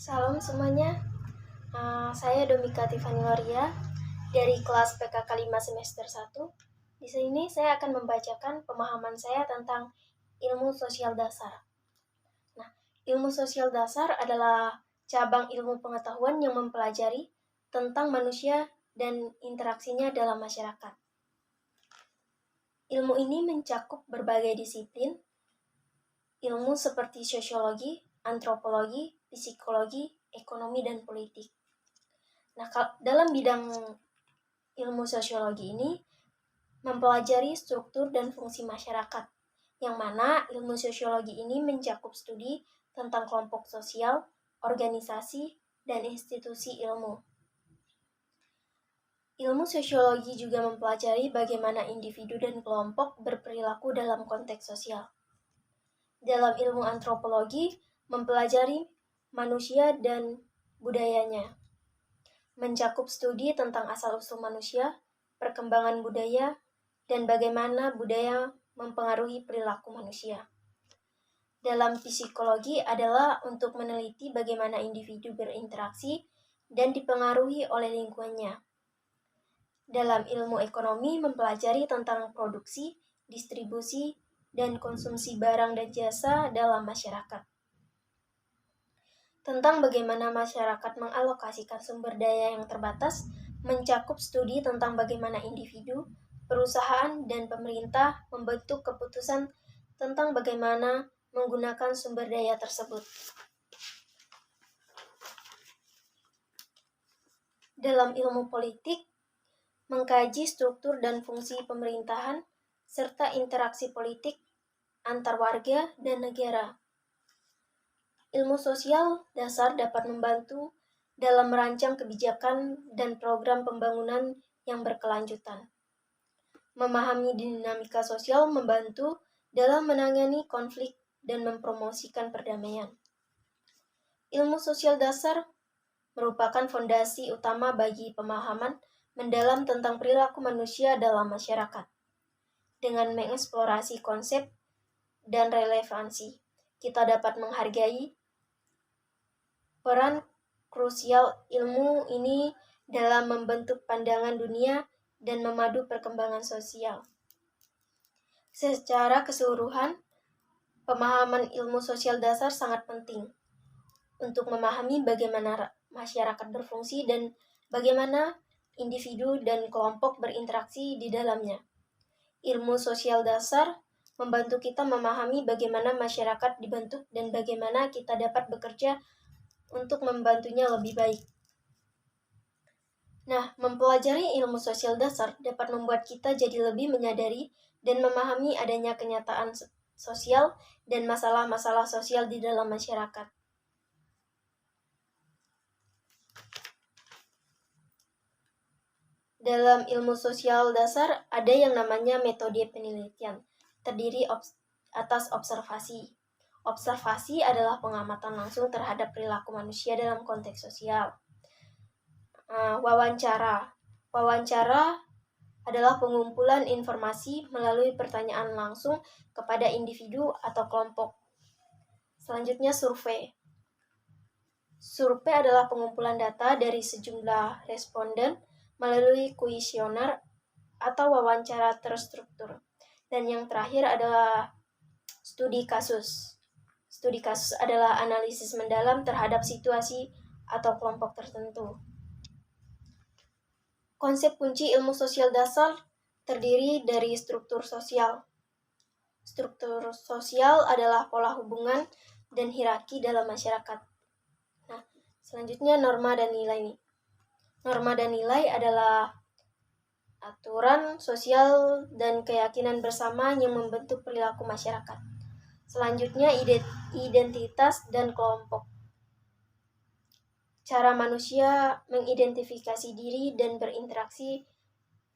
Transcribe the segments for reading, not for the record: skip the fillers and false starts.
Salam semuanya, saya Domika Tiffany Loria dari kelas PKK 5 semester 1. Di sini saya akan membacakan pemahaman saya tentang ilmu sosial dasar. Nah, ilmu sosial dasar adalah cabang ilmu pengetahuan yang mempelajari tentang manusia dan interaksinya dalam masyarakat. Ilmu ini mencakup berbagai disiplin, ilmu seperti sosiologi, antropologi, psikologi, ekonomi, dan politik. Nah, dalam bidang ilmu sosiologi ini mempelajari struktur dan fungsi masyarakat, yang mana ilmu sosiologi ini mencakup studi tentang kelompok sosial, organisasi, dan institusi ilmu. Ilmu sosiologi juga mempelajari bagaimana individu dan kelompok berperilaku dalam konteks sosial. Dalam ilmu antropologi, mempelajari manusia dan budayanya, mencakup studi tentang asal-usul manusia, perkembangan budaya, dan bagaimana budaya mempengaruhi perilaku manusia. Dalam psikologi adalah untuk meneliti bagaimana individu berinteraksi dan dipengaruhi oleh lingkungannya. Dalam ilmu ekonomi mempelajari tentang produksi, distribusi, dan konsumsi barang dan jasa dalam masyarakat. Tentang bagaimana masyarakat mengalokasikan sumber daya yang terbatas, mencakup studi tentang bagaimana individu, perusahaan, dan pemerintah membentuk keputusan tentang bagaimana menggunakan sumber daya tersebut. Dalam ilmu politik, mengkaji struktur dan fungsi pemerintahan, serta interaksi politik antar warga dan negara. Ilmu sosial dasar dapat membantu dalam merancang kebijakan dan program pembangunan yang berkelanjutan. Memahami dinamika sosial membantu dalam menangani konflik dan mempromosikan perdamaian. Ilmu sosial dasar merupakan fondasi utama bagi pemahaman mendalam tentang perilaku manusia dalam masyarakat. Dengan mengeksplorasi konsep dan relevansi, kita dapat menghargai peran krusial ilmu ini dalam membentuk pandangan dunia dan memadu perkembangan sosial. Secara keseluruhan, pemahaman ilmu sosial dasar sangat penting untuk memahami bagaimana masyarakat berfungsi dan bagaimana individu dan kelompok berinteraksi di dalamnya. Ilmu sosial dasar membantu kita memahami bagaimana masyarakat dibentuk dan bagaimana kita dapat bekerja untuk membantunya lebih baik. Nah, mempelajari ilmu sosial dasar dapat membuat kita jadi lebih menyadari dan memahami adanya kenyataan sosial dan masalah-masalah sosial di dalam masyarakat. Dalam ilmu sosial dasar ada yang namanya metode penelitian, terdiri atas observasi. Observasi adalah pengamatan langsung terhadap perilaku manusia dalam konteks sosial. Wawancara adalah pengumpulan informasi melalui pertanyaan langsung kepada individu atau kelompok. Selanjutnya survei. Survei adalah pengumpulan data dari sejumlah responden melalui kuesioner atau wawancara terstruktur. Dan yang terakhir adalah studi kasus. Studi kasus adalah analisis mendalam terhadap situasi atau kelompok tertentu. Konsep kunci ilmu sosial dasar terdiri dari struktur sosial. Struktur sosial adalah pola hubungan dan hierarki dalam masyarakat. Nah, selanjutnya norma dan nilai. Norma dan nilai adalah aturan sosial dan keyakinan bersama yang membentuk perilaku masyarakat. Selanjutnya identitas dan kelompok. Cara manusia mengidentifikasi diri dan berinteraksi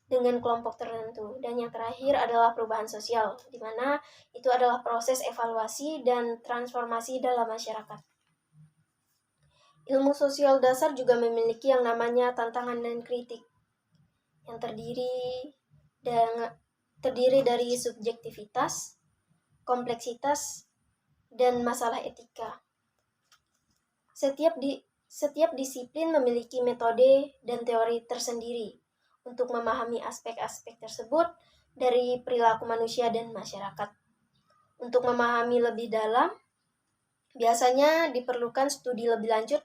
dengan kelompok tertentu. Dan yang terakhir adalah perubahan sosial, di mana itu adalah proses evaluasi dan transformasi dalam masyarakat. Ilmu sosial dasar juga memiliki yang namanya tantangan dan kritik, yang terdiri dari subjektivitas, kompleksitas, dan masalah etika. Setiap disiplin memiliki metode dan teori tersendiri untuk memahami aspek-aspek tersebut dari perilaku manusia dan masyarakat. Untuk memahami lebih dalam, biasanya diperlukan studi lebih lanjut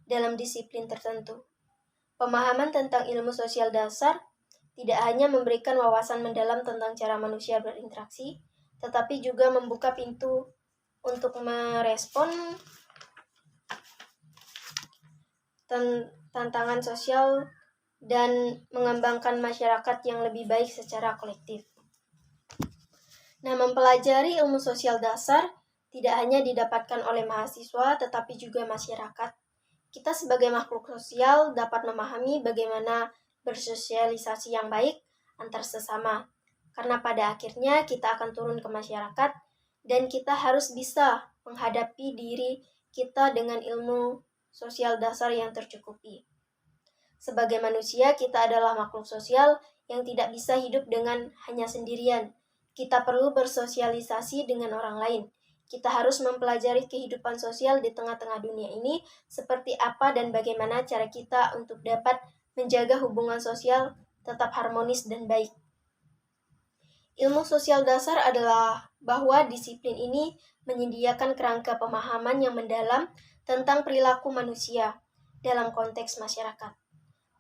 dalam disiplin tertentu. Pemahaman tentang ilmu sosial dasar tidak hanya memberikan wawasan mendalam tentang cara manusia berinteraksi, tetapi juga membuka pintu untuk merespon tantangan sosial dan mengembangkan masyarakat yang lebih baik secara kolektif. Nah, mempelajari ilmu sosial dasar tidak hanya didapatkan oleh mahasiswa, tetapi juga masyarakat. Kita sebagai makhluk sosial dapat memahami bagaimana bersosialisasi yang baik antar sesama. Karena pada akhirnya kita akan turun ke masyarakat dan kita harus bisa menghadapi diri kita dengan ilmu sosial dasar yang tercukupi. Sebagai manusia, kita adalah makhluk sosial yang tidak bisa hidup dengan hanya sendirian. Kita perlu bersosialisasi dengan orang lain. Kita harus mempelajari kehidupan sosial di tengah-tengah dunia ini, seperti apa dan bagaimana cara kita untuk dapat menjaga hubungan sosial tetap harmonis dan baik. Ilmu sosial dasar adalah bahwa disiplin ini menyediakan kerangka pemahaman yang mendalam tentang perilaku manusia dalam konteks masyarakat,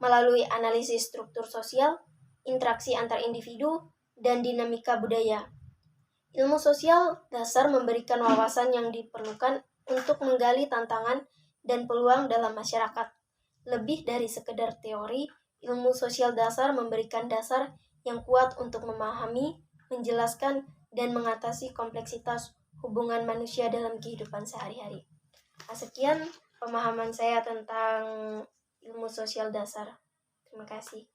melalui analisis struktur sosial, interaksi antar individu, dan dinamika budaya. Ilmu sosial dasar memberikan wawasan yang diperlukan untuk menggali tantangan dan peluang dalam masyarakat. Lebih dari sekedar teori, ilmu sosial dasar memberikan dasar yang kuat untuk memahami, menjelaskan, dan mengatasi kompleksitas hubungan manusia dalam kehidupan sehari-hari. Sekian pemahaman saya tentang ilmu sosial dasar. Terima kasih.